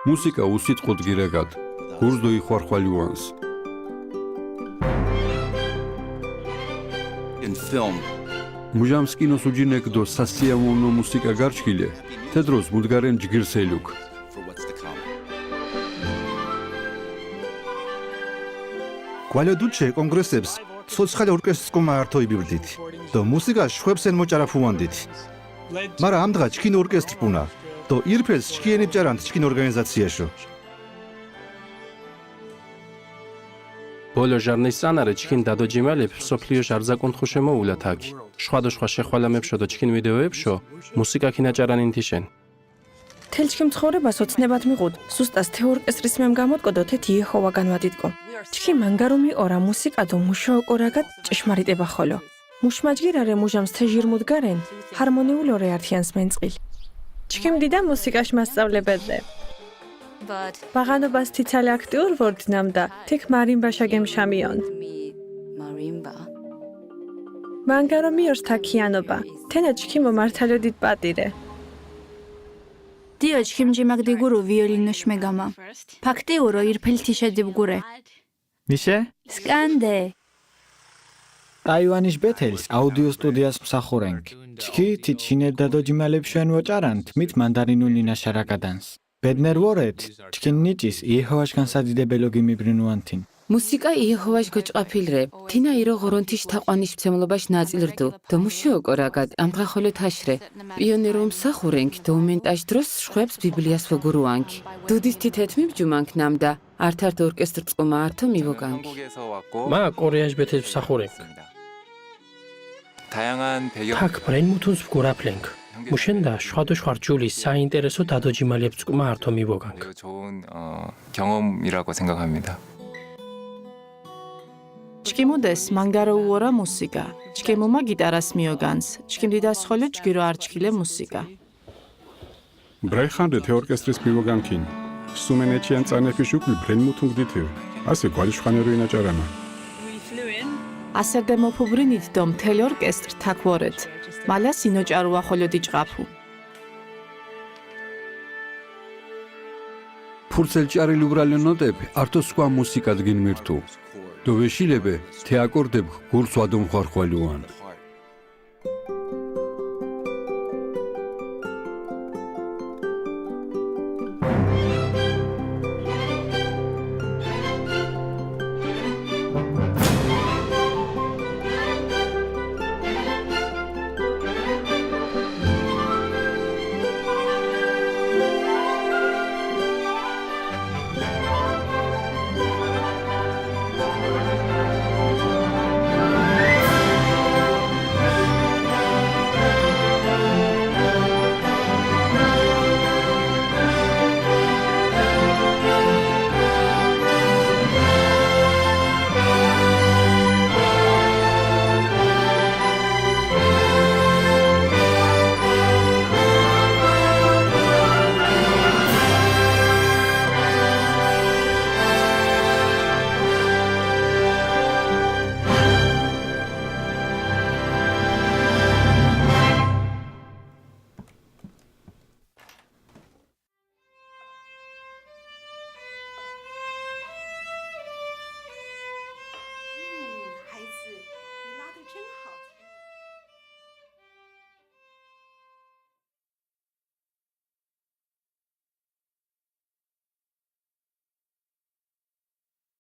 მუსიკა უსიტყვოდ გირეგად, გურს დოიხوارხვალიუანს. In film, მუჟამს კინოს უჯინეკდო სასიამოვნო მუსიკა გარჩქილე, თედროს მუდგარენ ჯგირსელუქ. for what's to come. გვალოდუჩე კონგრესებს ცოცხალ ორკესტრს კომართოიბივლდით და მუსიკა შვებსენ მოჭარაფუანდით. მარა ამდღა ჩქინ ორკესტრ პუნა და ირფელს ჩქიენი ბჭარანთ ჩქინ ორგანიზაციაშო. ბოლო ჟარნის წანარე ჩქინ დადოჯიმალებ სოფლიოშ არ ზაკუნთხუშე მოულათ აქ. შვადოშვა შეხვალამებშო და ჩქინ ვიდეოებშო მუსიკა ქინაჭარანინთიშენ. თელ ჩქიმ ცხოვრებას ოცნებად მიყუდ, სუსტას թե ორკესტრის მემ გამოტკოდო თეთ იეჰოვა განვადიტკო. ჩქი მანგარუმი ორა მუსიკა დო მუშო ოკორაგად ჭეშმარიტება ხოლო. მუშმაჯგირარე მუჟამს թե ჟირმუდგარენ, ჰარმონიულ ორე ართიანს მენწყილ. ჩქიმ დიდა მუსიკაში მასწავლებელზე. ბაღანობას თიცალე აქტიურ ვორდნამდა, თიქ მარიმბაშა გემშამიონ. მანგარომი ორს თაქიანობა, თენა ჩქიმ მომართალოდით პატირე. დიო ჩქიმჯი მაგდიგურუ ვიოლინოშ მეგამა. ფაქტიურო ირფელთიშე დიბგურე. მიშე? სკანდე. ტაივანის ბეთელს აუდიო სტუდიას მსახურენგ. ჩქი თიჩინერ დადოჯიმალებს ვოჭარანთ მით მანდარინულ ნინაშარაკადანს. ბედნერ ვორეთ, ჩქინ ნიჭის იეჰოვაშ განსადიდებელო გიმიბრინუანთინ. მუსიკა იეჰოვაშ გოჭყაფილრე, თინა ირო ღორონთიშ თაყვანის მცემლობაში ნაწილრდუ, და მუშიოკო რაგად, ამღა ხოლო თაშრე. პიონერო მსახურენგ, დომენტაჟ დროს შვებს ბიბლიას ვოგურუანგ. დუდის თითეთ მიბჯუმანგ ნამდა, ართართ ორკესტრ წყომა ართო მივოგანგ. 마 კორეაშ ბეთეს მსახურენგ. 다양한 배경 탁 브레인무툰ს ვგურაფლენგ. მუშენდა შვადოშვარ ჯულის საინტერესო დადოჯიმალებს წყომა ართო მივოგანგ. 좋은 경험이라고 생각합니다. ჩქიმუდეს მანგაროუორა მუსიკა. ჩქიმუმა გიტარას მიოგანს. ჩქიმდიდა სხოლო ჯგირო არჩქილე მუსიკა. ბრაიხანდე թե ორკესტრის მივოგანკინ. სუმენეჩიან წანეფი შუკლი ბრენმუთუნგ დითირ. ასე გვალიშხანერო ინაჭარანა. ასერდე მოფუბრინით დო მთელი ორკესტრ თაქვორეთ. მალა სინოჭარუა ხოლო დიჭყაფუ. ფურცელ ჭარილ უბრალენოტებ ართო სხვა მუსიკად გინმირთუ. დო ვეშილებე թե აკორდებ გურს ვადომხარხვალიუან.